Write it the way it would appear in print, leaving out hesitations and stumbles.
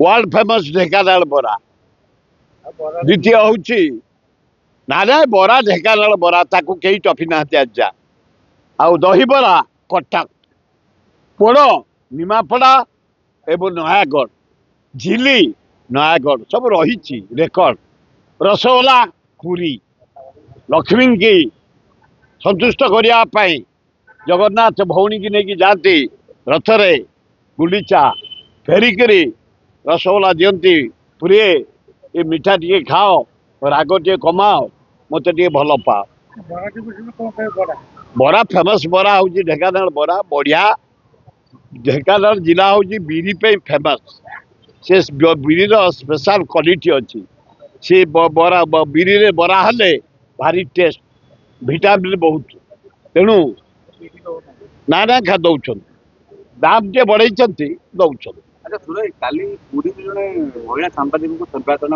World famous ढेकानाल बरा द्वितीय हूँ ना ना बरा ढेकानाल बरा ताकू कई टफी ना जा आउ दहीबरा कटक पोड़ निमापड़ा एवं नयागढ़ झिली नयागढ़ सब रही रेकर्ड रसगोला पुरी लक्ष्मी की संतुष्ट करने जगन्नाथ भौणी की नहीं जाती रथरे गुंडीचा फेरिकी रसगोला दियंती पुरी ये मिठा टे खाओ राग टे कमाओ मत टे भल पाओ बरा फेमस बरा हूँ ढेकानाल बरा बढ़िया ढेकानाल जिला हूँ बिरी पे फेमस से बिरी स्पेशल क्वालिटी अच्छी से बरा बिरी रे बरा हेले भारी टेस्ट विटामिन बहुत तेणु ना ना खा दौरान दाम टे बढ़े दौरान। अच्छा सुरेश काली पुरी जड़े महिला सांबादिक निर्वाचन